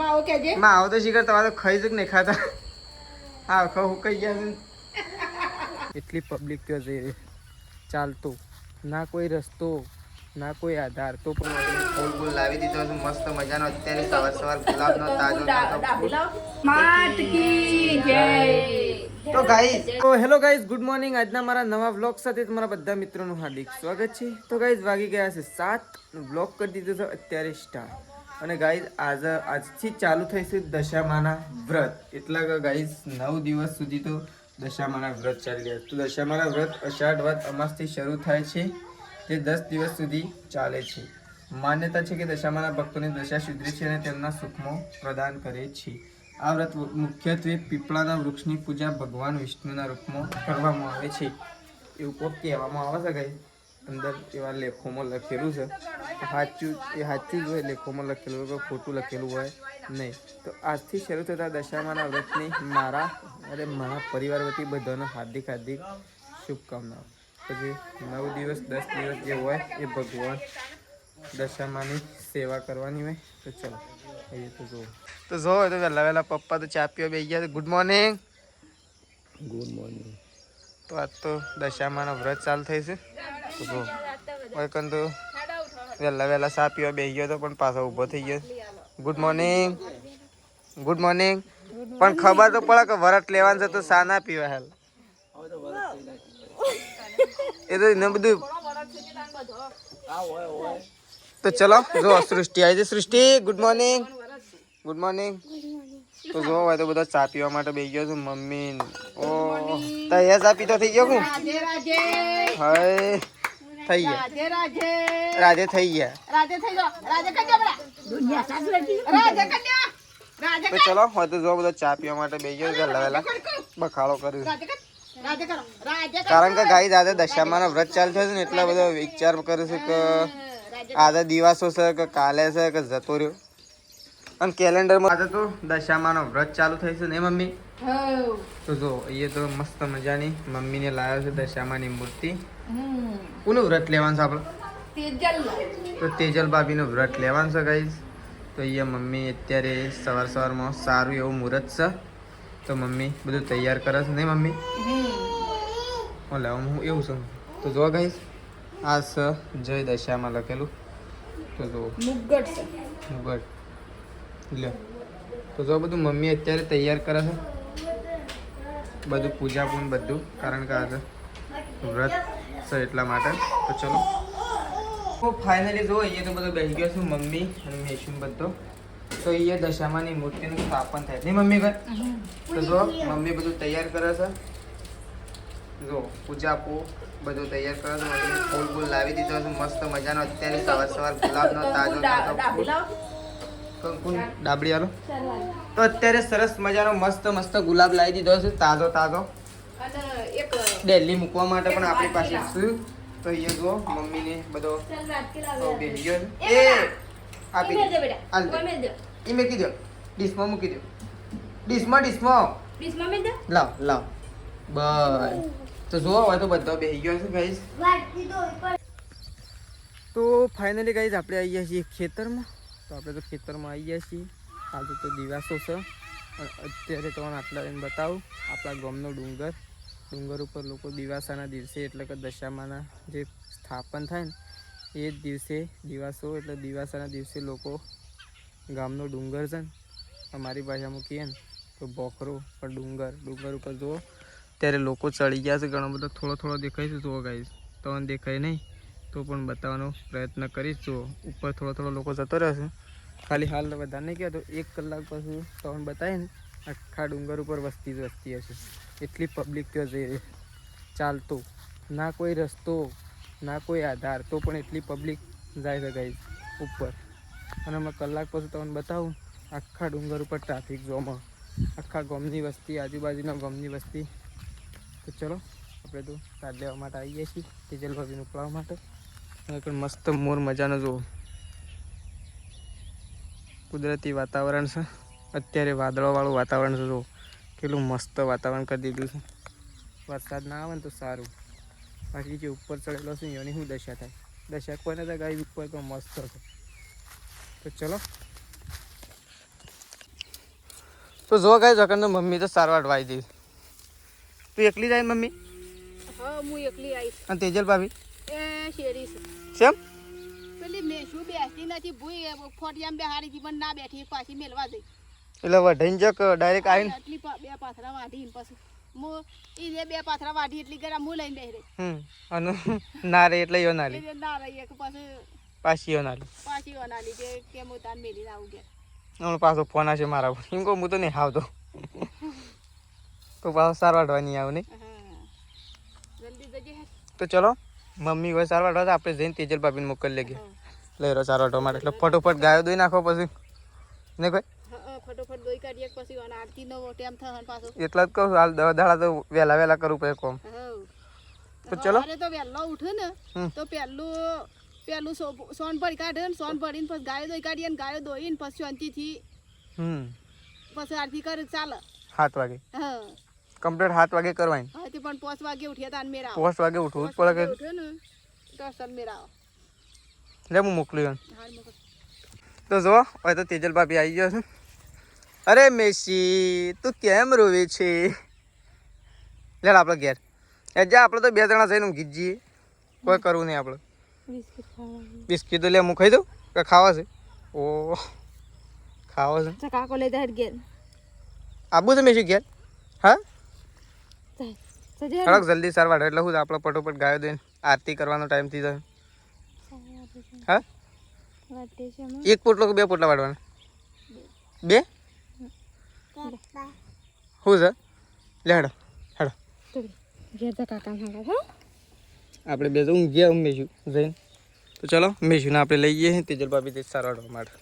આવો તો શીખર તમારે ખાઈ જ નહીં ખાતા. હા ખાવું કઈ ગયા એટલી પબ્લિક ત્યાં જઈ રહી ચાલતો ના કોઈ રસ્તો ના કોઈ આધાર તો પણ ફૂલ લાવી દીધો છે મસ્ત મજાનો અત્યારે સવાર ગુલાબનો તાજો તો ગાઈઝ તો હેલો ગાઈઝ ગુડ મોર્નિંગ. આજના મારા નવા વ્લોગ સાથે તમારા બધા મિત્રોનું હાર્દિક સ્વાગત છે. તો ગાઈઝ વાગી ગયા છે 7. વ્લોગ કરી દીધો છે અત્યારે સ્ટાર્ટ. અને ગાઈઝ આજથી ચાલુ થઈશે દશામાના વ્રત. એટલા ગાઈઝ 9 દિવસ સુધી તો દશામાના વ્રત ચાલી રહ્યા. તો દશામાના વ્રત અષાઢ વદ અમાસથી શરૂ થાય છે તે 10 દિવસ સુધી ચાલે છે. માન્યતા છે કે દશામાના ભક્તોની દશા સુધરે છે અને તેમના સુખમો પ્રદાન કરે છે. આ વ્રત મુખ્યત્વે પીપળાના વૃક્ષની પૂજા ભગવાન વિષ્ણુના રૂપમાં કરવામાં આવે છે એવું કોઈ કહેવામાં આવે છે. ગાઈઝ અંદર એવા લેખોમાં લખેલું છે સાચું જ હોય. લેખોમાં લખેલું હોય ખોટું લખેલું હોય નહીં. તો આજથી શરૂ થતા દશામાના વ્રતની મારા પરિવાર વતી બધાને હાર્દિક શુભકામનાઓ. પછી 9 દિવસ 10 દિવસ જે હોય એ ભગવાન દશામાની સેવા કરવાની હોય. તો ચલો એ તો જુઓ તો વહેલા પપ્પા તો ચા પીવા બેસી ગયા. Good morning. તો આજ તો દશામાનો વ્રત ચાલુ થઈ છે. તો જો વૈકન તો વહેલા ચા પીવા બેસી ગયો હતો પણ પાછો ઊભો થઈ ગયો. ગુડ મોર્નિંગ પણ ખબર તો પડે કે વરત લેવાનું છે તો ચા ના પીવા હાલ. એ તો એને બધું તો ચલો જો સૃષ્ટિ આવી છે. સૃષ્ટિ ગુડ મોર્નિંગ. તો જો હોય તો બધા ચા પીવા માટે બેસી ગયો છું. મમ્મી ઓ તૈયાર ચા પીતો થઈ ગયો હું થઈ ગયા તો ચલો હોય તો જો બધા ચા પીવા માટે બેસી ગયો. વહેલા બખાડો કર્યું કારણ કે ગાઈ આજે દશામાનો વ્રત ચાલુ થયો છે ને એટલા બધો વિચાર કરું છું કે આજે દિવસો છે કે કાલે છે કે જતો રહ્યો. અને કેલેન્ડરમાં આજે તો દશામાનો વ્રત ચાલુ થઈ છે ને મમ્મી. તો જો અહીંયા તો મસ્ત મજાની મમ્મીને લાવ્યો છે દશામાની મૂર્તિ. કોનું વ્રત લેવાનું છે આપણે? તો તેજલ ભાભીનું વ્રત લેવાનું છે ગાઈઝ. તો અહીંયા મમ્મી અત્યારે સવારમાં સારું એવું મુહૂર્ત છે તો મમ્મી બધું તૈયાર કરે છે નહીં મમ્મી? ઓલે હું એવું છું. તો જો ગાઈઝ આ સ જય દશામાં લખેલું. તો જો મુગટ લે. તો જો બધું મમ્મી અત્યારે તૈયાર કરે છે બધું પૂજા પૂન બધું કારણ કે આજે વ્રત છે એટલા માટે. તો ચલો ફાઇનલી જો અહીંયા તો બધો બેસી ગયો છું મમ્મી અને મેશું બધો. તો અહીંયા દશામાની મૂર્તિનું સ્થાપન થાય નહીં મમ્મી ઘર. તો જો મમ્મી બધું તૈયાર કરે છે. જો પૂજા બધું તૈયાર કરે છે. મમ્મી ફૂલ લાવી દીધો છે મસ્ત મજાનો અત્યારે સવાર ગુલાબનો તાજો ડાબડી આલો. તો અત્યારે સરસ મજાનો મસ્ત ગુલાબ લાવી દીધો છે તાજો દિલ્હી મૂકવા માટે પણ આપણી પાસે શું. તો અહીંયા જો મમ્મીને બધો બેસી ગયો છે. આપી એ મૂકી દો ડીશમાં મૂકી દો. ડીશમાં લાવ બસ. તો જો હવે તો બધો બેસી ગયો છે ગાઈઝ. તો ફાઇનલી ગાઈઝ આપણે આવી ગયા છીએ ખેતરમાં. તો આપણે તો ખેતરમાં આવી ગયા છીએ. આજે તો દિવાસો છે અત્યારે તમને આટલા એમ બતાવું. આપણા ગામનો ડુંગર ઉપર લોકો દિવાસાના દિવસે એટલે કે દશામાના જે સ્થાપન થાય ને એ જ દિવસે દિવાસો એટલે દિવાસાના દિવસે લોકો ગામનો ડુંગર છે ને અમારી ભાષામાં કહીએ ને તો બોખરો પર ડુંગર ઉપર જુઓ ત્યારે લોકો ચડી ગયા છે. ઘણો બધો થોડો દેખાય છે. જુઓ ગાઈઝ તમને દેખાય નહીં તો પણ બતાવવાનો પ્રયત્ન કરીશ. જુઓ ઉપર થોડો લોકો જતો રહેશે. ખાલી હાલ વધારે નહીં કહેતો 1 કલાક પછી તમને બતાવે ને આખા ડુંગર ઉપર વસ્તી હશે. એટલી પબ્લિક ત્યાં જઈ રહી ચાલતો ના કોઈ રસ્તો ના કોઈ આધાર તો પણ એટલી પબ્લિક જાય છે ગાઈઝ ઉપર. અને અમે કલાક પછી તમને બતાવું આખા ડુંગર ઉપર ટ્રાફિક જોવામાં આખા ગામની વસ્તી આજુબાજુના ગામની વસ્તી. તો ચલો આપણે તો તાર લેવા માટે આવી ગયા છીએ તેજલ ભાભીને ઉકળવા માટે. પણ મસ્ત મોર મજાનો જુઓ કુદરતી વાતાવરણ છે. અત્યારે વાદળોવાળું વાતાવરણ છે. જુઓ કેટલું મસ્ત વાતાવરણ કરી દીધું છે. વરસાદ ના આવે ને તો સારું. બાકી જે ઉપર ચડેલો છે એની શું દશા થાય? દશા કોઈને તો ગાય ઉપર તો મસ્ત છે. તો ચલો તો જો ગાઈસ અકન મમ્મી તો સારવાર વાઈ દી. તું એકલી જાય મમ્મી? હા હું એકલી આવીશ. અને તેજલ ભાભી એ શેરી છે. કેમ? પેલી મેશું બેસતી નથી ભૂઈ ફોટિયામાં બેહાડી હતી પણ ના બેઠી પાછી મેલવા જઈ. એટલે વઢાઈને જક ડાયરેક્ટ આવીને આટલી બે પાથરા વાઢી પછી હું એ બે પાથરા વાઢી એટલી ગરા હું લઈને બેહી રહી. અને ના રે એટલે યો ના લે. ના રહી એક પાછી પાછી યો ના લે. પાછી વનાલી કે કેમ હું તાન મેલીને આવું ગયા. હમણાં પાછો ફોન આવશે મારા પર. એમ કહું હું તો નહીં આવતો. તો પાછો સારવાડવા નહીં આવું નહીં. જલ્દી જજે. તો ચલો મમ્મી હોય સારવાડવા આપણે જઈને તેજલ ભાભીને મોકલી લેગે. લઈ રહ્યો સારવાડવા માટે એટલે ફટોફટ ગાયો દોઈ નાખો પછી ને કોઈ ફટોફટ દોઈ કાઢીએ પછી આરતી નો ટાઈમ થાય પાછો. એટલા જ કહું હાલ દાડા તો વહેલા વહેલા કરવું પડે કોમ. તો ચલો તો વહેલો ઉઠે ને તો પેલું સોન ભરી કાઢે ને સોન ભરીને પછી ગાયો દોઈ કાઢીએ ને ગાયો દોઈને પછી શાંતિથી પછી આરતી કરે ચાલે 7 વાગે. હા કમ્પ્લીટ 7 વાગે કરવાની. હા તે પણ 5 વાગે ઉઠ્યા તાન મેરા 5 વાગે ઉઠવું જ પડે ઉઠે ને તો સર મેરા લે હું મોકલ્યું. હાલ મોકલ. તો જો હવે તો તેજલ ભાભી આવી ગયો છે. અરે મેસી તું કેમ રોવે છે? લે આપણે ઘેર એ જા આપણે તો 2 જણા જઈને ઊંઘી જઈએ. કોઈ કરવું નહીં આપણે. બિસ્કિટ તો લે હું ખાઈ દઉં કે ખાવા છે? ઓ ખાવા છે કાકો લઈ જાય ઘેર. આબુ છે મેસી ઘેર? હા સજે હળક જલ્દી સારવાર એટલે હું આપણે ફટોફટ ગાયો દઈને આરતી કરવાનો ટાઈમ થઈ જાય. હા એક પોટલો કે 2 પોટલા વાળવાના? 2 શું છે? લે હેડો હેડો ઘેર તો કાકા ખાવા હો આપણે 2 જણ ગયા મેશું જઈને. તો ચલો મેશુને આપણે લઈ જઈએ તેજલ ભાભી તે સારવાડવા માટે.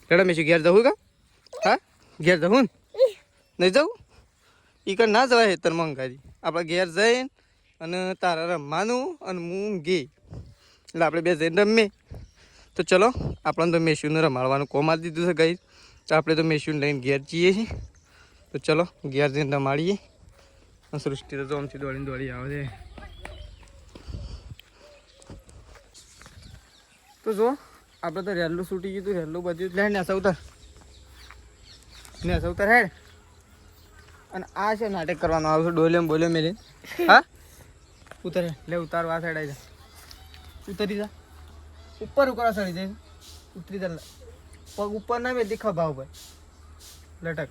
હેડો મેશુ ઘેર જવું કા? હા ઘેર જવું ને? નહીં જવું? ઈ કણ ના જવાય હેતર મંગાજી. આપણે ઘેર જઈને અને તારા રમવાનું અને હું ઘી એટલે આપણે 2 જઈને રમીએ. તો ચલો આપણને તો મેશુને રમાડવાનું કોમ આપી દીધું છે ગઈ. તો આપણે તો મેશુને લઈને ઘેર જઈએ છીએ. તો ચલો ઘેર જઈને રમાડીએ. સૃષ્ટિ તો આમથી દોડીને દોડી આવે છે. તો જો આપણે તો રેલું છૂટી ગયું હતું. રેલું બધું લે ને સૌતર ને સૌતર હેડ. અને આ છે નાટક કરવાનો આવશે ડોલેમ બોલે મેલી. હા ઉતર લે ઉતારવા આ સાઈડ આવી જા. ઉતરી જા ઉપર ઉકળા સડી જાય. ઉતરી જા પગ ઉપર ના મેલતી ખભા ઉપર લટક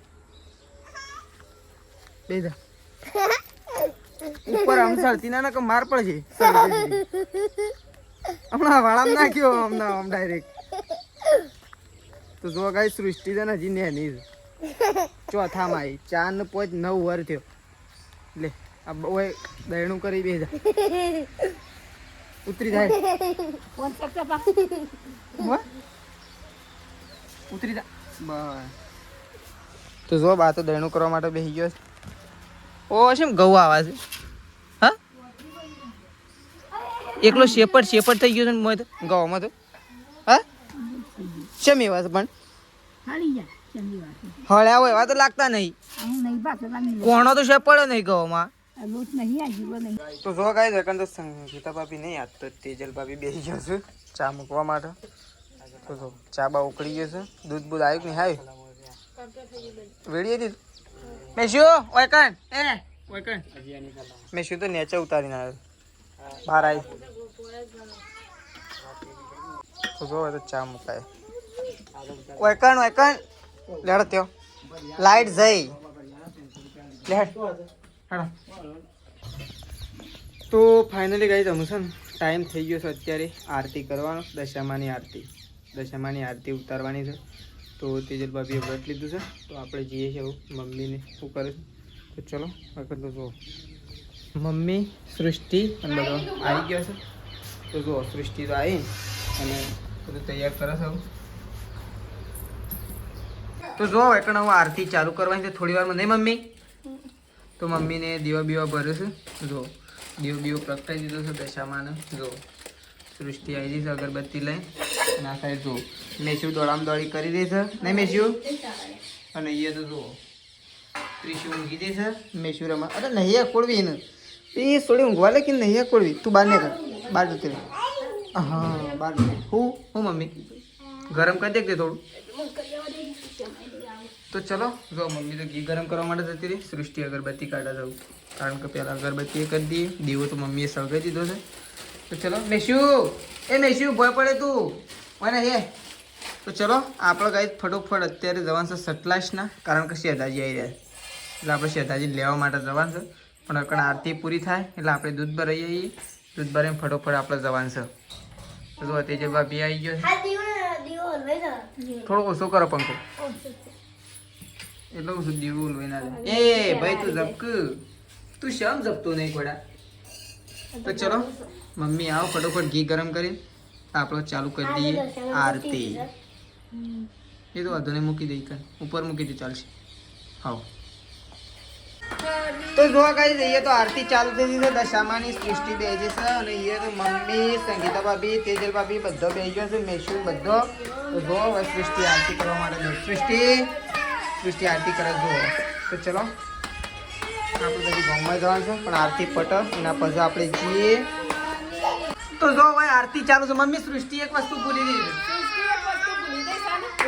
બે જા ઉપર આમ સડતી ના કે માર પડશે. હમણાં વાળામાં નાખ્યો હમણાં આમ ડાયરેક્ટ. તો જો ગાઈ સૃષ્ટિ છે ને હજી નેની ચોથામાં આવી 4 ને 5 9 વર થયો. લે આ બહુ દયણું કરી બે જા ઉતરી જાય. ઉતરી જા બસ. તો જો બા તો દયણું કરવા માટે બેસી ગયો છે. ઓ શેમ ઘઉં આવા છે? હા એકલો શેપડ થઈ ગયો છે ને મોય તો ઘઉંમાં તો. હા શેમ એવા છે પણ હળ્યા હોય એવા તો લાગતા નહીં. કોણો તો શેપડ્યો નહીં ઘઉંમાં. તો જો કાંઈ દકન તો સંગીતા ભાભી નહીં આજ તો તેજલ ભાભી બેસી ગયો છે ચા મૂકવા માટે. તો જો ચા બા ઉકળી ગયો છે. દૂધ બૂધ આવ્યું કે નહીં આવ્યું? વેડીએ દીધું મેશુ ઓય કણ એ ઓય કણ મેશુ તો નેચે ઉતારીને આવ્યો બહાર આવી. તો જો તો ચા મુકાય. ઓય કણ લેડ ત્યો લાઈટ જઈ લેડ હેડો. તો ફાઇનલી ગઈ તમે છે ને ટાઈમ થઈ ગયો છે અત્યારે આરતી કરવાનો. દશામાની આરતી ઉતારવાની છે. તો તેજલ ભાભીએ વ્રત લીધું છે. તો આપણે જઈએ છીએ મમ્મીને શું કરે છે. તો ચલો આગળ તો જુઓ મમ્મી સૃષ્ટિ અને બધો આવી ગયો છે. તો જુઓ સૃષ્ટિ તો આવી અને બધું તૈયાર કરે છે. તો જુઓ એકણ હું આરતી ચાલુ કરવાની છે થોડી વારમાં નહીં મમ્મી? તો મમ્મીને દીવા બીવા ભર્યો છે. જુઓ દીવો પ્રગટાઈ દીધો છે દશામાને. જુઓ સૃષ્ટિ આવી રહી છે અગરબત્તી લઈ. ના સાઈડ જુઓ મેશુ દોડામ દોડી કરી દે છે નહીં મેશુ? અને અહીંયા તો જુઓ ત્રીસુ ઊંઘી દે છે. મેશુ રમા અરે નહીં અકોડવી એને એ થોડી ઊંઘવા લે કે નહીં અકોડવી. તું બહાર ને કર બહાર જતી રહે. હા બહાર હું મમ્મી ગરમ કરી દે થોડું. તો ચલો જો મમ્મી તો ઘી ગરમ કરવા માટે જતી રહી. સૃષ્ટિ અગરબત્તી કાઢવા જવું, કારણ કે પહેલાં અગરબત્તી કરી દઈએ. દીવો તો મમ્મીએ સળગાવી દીધો છે. તો ચલો મેશ્યુ ભય પડે તું મને હે. તો ચલો આપણે ગાઈ ફટોફટ અત્યારે જવાનું છે સતલાસના, કારણ કે શેઠાજી આવી રહ્યા છે એટલે આપણે શેઠાજી લેવા માટે જવાનું છે. પણ અકણ આરતી પૂરી થાય એટલે આપણે દૂધ ભરાઈ આવીએ. દૂધ ભરાઈને ફટોફટ આપણે જવાનું છે. તો જો તેજે ભાભી આવી ગયો છે. થોડો ઓછો કરો પંખો, એટલે ઓછું દીવું લઈને આવે. એ ભાઈ તું ઝબક, તું શેમ ઝબતો નહીં ઘોડા. તો ચલો મમ્મી આવો ફટોફટ ઘી ગરમ કરી આપણે ચાલુ કરી દઈએ આરતી. એ તો વધુ મૂકી દઈ કર ઉપર મૂકી દે ચાલશે. આવો તો જોવા કઈ જઈએ તો આરતી ચાલુ થઈ ગઈ છે. દશામાની સૃષ્ટિ બેસી છે અને એ તો મમ્મી, સંગીતા ભાભી, તેજલ ભાભી બધો બેસી ગયો છે. મેશું બધો તો જો હવે સૃષ્ટિ આરતી કરવા માટે સૃષ્ટિ આરતી કરે જો. તો ચલો આપણે બધી ગામમાં જવાનું છે પણ આરતી પટ એના પછી આપણે જઈએ. તો જો ભાઈ આરતી ચાલુ છે. મમ્મી સૃષ્ટિ એક વસ્તુ ભૂલી ગઈ,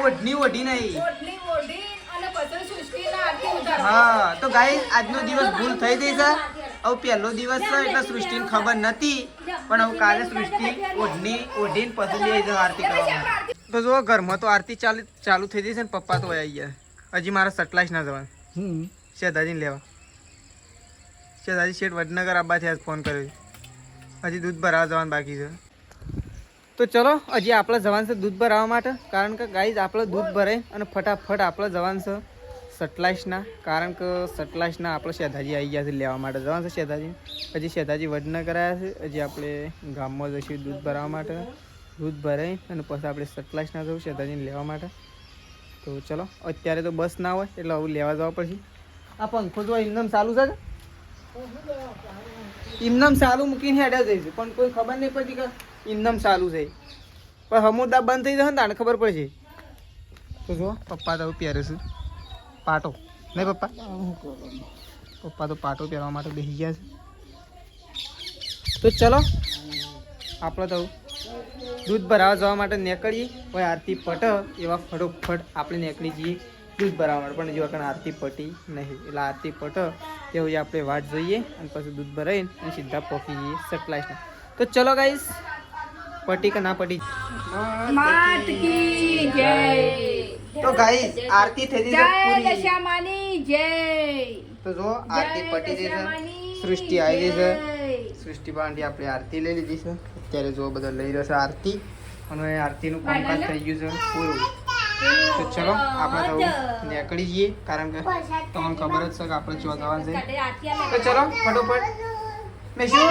ઓઢની ઓઢી નહીં. હા તો ગાઈ આજનો દિવસ ભૂલ થઈ ગઈ છે. હવે પહેલો દિવસ છે એટલે સૃષ્ટિને ખબર નથી, પણ હવે કાલે સૃષ્ટિ ઓઢીને પછી જઈ છે આરતી કરવા. તો જો ઘરમાં તો આરતી ચાલુ થઈ ગઈ છે ને પપ્પા તો આવી ગયા. હજી મારા સટલાઈસ ના જવાનું શેઠાજીને લેવા. શેઠાજી શેઠ વડનગર આવવાથી આજ ફોન કર્યો છે. હજી દૂધ ભરાવા જવાનું બાકી છે. તો ચલો હજી આપણે જવાનું છે દૂધ ભરાવા માટે, કારણ કે ગાઈઝ આપણે દૂધ ભરાય અને ફટાફટ આપણે જવાનું છે સટલાઈસના, કારણ કે સટલાઈસના આપણે શેઠાજી આવી ગયા છે લેવા માટે જવાનું છે. શેઠાજી હજી શેઠાજી વડનગર આવ્યા છે. હજી આપણે ગામમાં જઈશું દૂધ ભરાવા માટે. દૂધ ભરાઈ અને પછી આપણે સટલાઈસના જવું શેઠાજીને લેવા માટે. તો ચલો અત્યારે તો બસ ના હોય એટલે હવે લેવા જવા પડશે. આ પંખો જો એમનેમ ચાલુ છે, એમનેમ ચાલુ મૂકીને હેડા જઈશું પણ કોઈ ખબર નહીં પડતી કે એમનેમ ચાલુ છે. પણ હમુરદા બંધ થઈ જશે ને તાને ખબર પડશે. તો જો પપ્પા તો પહેરે છે પાટો, નહીં પપ્પા? પપ્પા તો પાટો પહેરવા માટે બેસી ગયા છે. તો ચલો આપણે તો દૂધ ભરાવા જવા માટે નીકળીએ. કોઈ આરતી પટ એવા ફટોફટ આપણે નીકળી જઈએ દૂધ ભરાવા માટે. પણ જો કારણ આરતી પટી નહીં એટલે આરતી પટ એવું આપણે વાટ જોઈએ અને પછી દૂધ ભરાઈને અને સીધા પહોંચી જઈએ સટલાઈસના. તો ચલો ગાઈસ, પટી કે ના પટી? તો ગાઈસ આરતી થઈ ગઈ છે પૂરી. દશામાની જય. તો જો આરતી પટી ગઈ છે. સૃષ્ટિ આવી ગઈ છે. સૃષ્ટિ પાંડી આપણે આરતી લઈ લીધી છે. અત્યારે જો બધા લઈ રહ્યો છે આરતી અને આરતીનું કામકાજ થઈ ગયું છે પૂરું. તો ચલો આપણે તો નીકળી જઈએ, કારણ કે તમને ખબર જ છે કે આપણે ચોથાવા છે. તો ચલો ફટોફટ મેં શું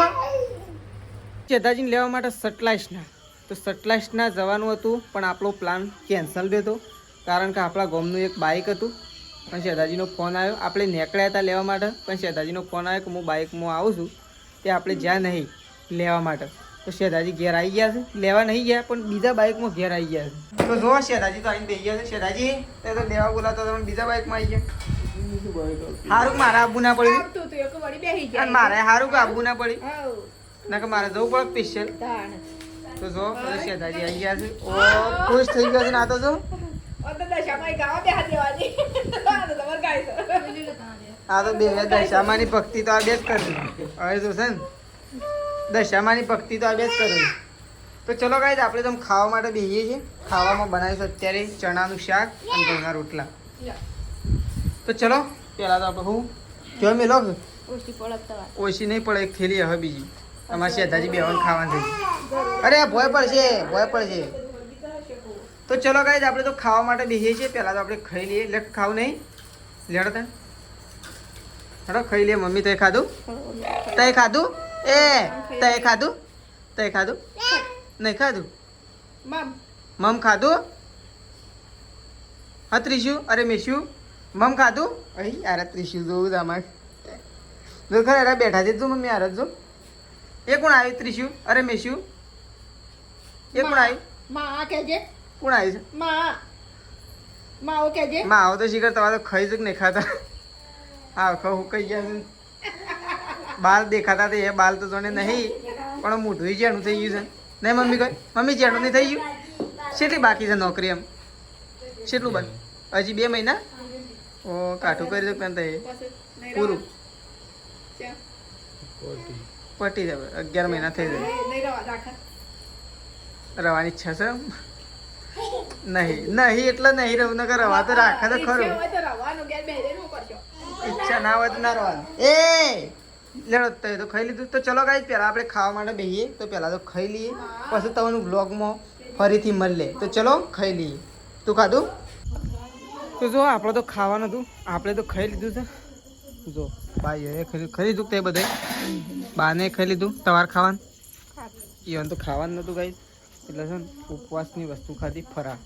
શેઠાજીને લેવા માટે સટલાઈસના. તો સટલાઈસના જવાનું હતું પણ આપણો પ્લાન કેન્સલ થયો હતો, કારણ કે આપણા ગામનું એક બાઇક હતું પણ શેઠાજીનો ફોન આવ્યો. આપણે નીકળ્યા હતા લેવા માટે પણ શેઠાજીનો ફોન આવ્યો કે હું બાઇકમાં આવું છું, તે આપણે જ્યાં નહીં લેવા માટે. તો શેઠાજી ઘેર આવી ગયા છે, લેવા નહીં ગયા પણ બીજા બાઇકમાં ઘેર આવી ગયા છે. તો જો શેઠાજી તો આવીને બેસી ગયા છે. શેઠાજી તે તો લેવા બોલાતો તમે બીજા બાઇકમાં આવી ગયા. સારું મારે આબુ ના પડ્યું, મારે સારું કે આબુ ના પડી ના કે મારે જવું પડે સ્પેશિયલ. તો જો શેઠાજી આવી ગયા છે. ઓ ખુશ થઈ ગયા છે. ના તો જો આ તો બે દશામાની ભક્તિ તો આ બે જ કરવી. હવે તો છે ને દશામાની ભક્તિ તો આ બે જ કરવી. તો ચલો ગાઈસ આપણે તો ખાવા માટે બેસીએ છીએ. ખાવામાં બનાવીશું અત્યારે ચણાનું શાક અને ઘઉંના રોટલા. તો ચલો પહેલા તો આપણે હું જો મેલો ઓછી નહીં પડે એક થેલી હવે બીજી અમારે શેઠાજી બેવાનું ખાવાનું થઈ. અરે ભોય પડશે. તો ચલો ગાઈસ આપણે તો ખાવા માટે બેસીએ છીએ. પહેલાં તો આપણે ખાઈ લઈએ. એટલે ખાવું નહીં લેડો તને હેડો ખાઈ લઈએ. મમ્મી તે ખાધું? તે ખાધું? તે ખાધું? નહીં ખાધું? મમ ખાધું? હા ત્રિશુ, અરે મેશું મમ ખાધું? અહીં યાર ત્રિશુ જોવું આમાં જો ખરે અરે બેઠા છે. જો મમ્મી યાર જો એ કોણ આવ્યું? ત્રિશુ, અરે મેશું એ કોણ આવ્યું? કોણ આવ્યું છે? માં આવો તો શીખર તમારે તો ખાઈ જ નહીં ખાતા. હા ખાવું કઈ ગયા છે. બાલ દેખાતા હતા એ બાલ તો જોને નહીં પણ મોઢું જેનું થઈ ગયું છે. નહીં મમ્મી કઈ મમ્મી જેનું નહીં થઈ ગયું. કેટલી બાકી છે નોકરી? એમ કેટલું બાકી? હજી 2 મહિના ઓ કાઠું કરી દો પેન પછી નહીં પૂરું ત્યાં પટી જાય 11 મહિના થઈ જાય નહીં રવા રાખા રવાની ઈચ્છા છે નહીં એટલે નહીં રહું નકર રવા તો રાખે તો ખરું ઈચ્છા હોય તો રવાનું ઘેર બેહીને કરશો ઈચ્છા ના હોય તો ના રવાનું એ લેડો તો ખાઈ લીધું તો ચલો ગાઈસ પહેલા આપણે ખાવા માટે બેહીએ તો પહેલા તો ખાઈ લઈએ પછી તમને વ્લોગમાં ફરીથી મળીએ તો ચલો ખાઈ લઈએ તું ખાધું તો જો આપણે તો ખાવાનું હતું આપણે તો ખાઈ લીધું છે જો ભાઈ ખાઈ લીધું તે બધે બાને ખાઈ લીધું તમારે ખાવાનું ઈવન તો ખાવાનું નહોતું ગાઈસ એટલે છે ને ઉપવાસની વસ્તુ ખાધી ફરાળ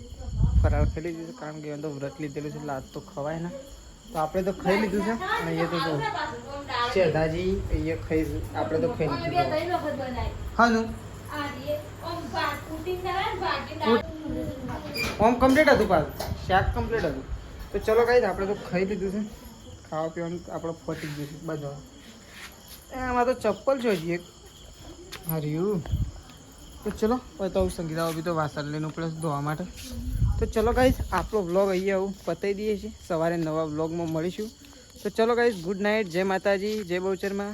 ખાઈ લીધું છે કારણ કે ઈવન તો વ્રત લીધેલું છે એટલે આજ તો ખવાય ને તો આપણે તો ખાઈ લીધું છે અને એ તો જો શેધાજી અહીંયા ખાઈ આપણે તો ખાઈ લીધું હાનું ઓમ કમ્પ્લીટ હતું પાછું શાક કમ્પ્લીટ હતું તો ચલો ગાઈસ આપણે તો ખાઈ લીધું છે ખાવા પીવાનું આપણે ફટી ગયું છે બધા એમાં તો ચપ્પલ છે હજી એક હર્યું તો ચલો હવે તો સંગીતા બી તો વાસણ લઈને ઉપડે ધોવા માટે તો ચલો ગાઈસ આપણો વ્લોગ અહીંયા આવું પતાવી દઈએ છીએ સવારે નવા વ્લોગમાં મળીશું તો ચલો ગાઈસ ગુડ નાઇટ જય માતાજી જય બહુચરમાં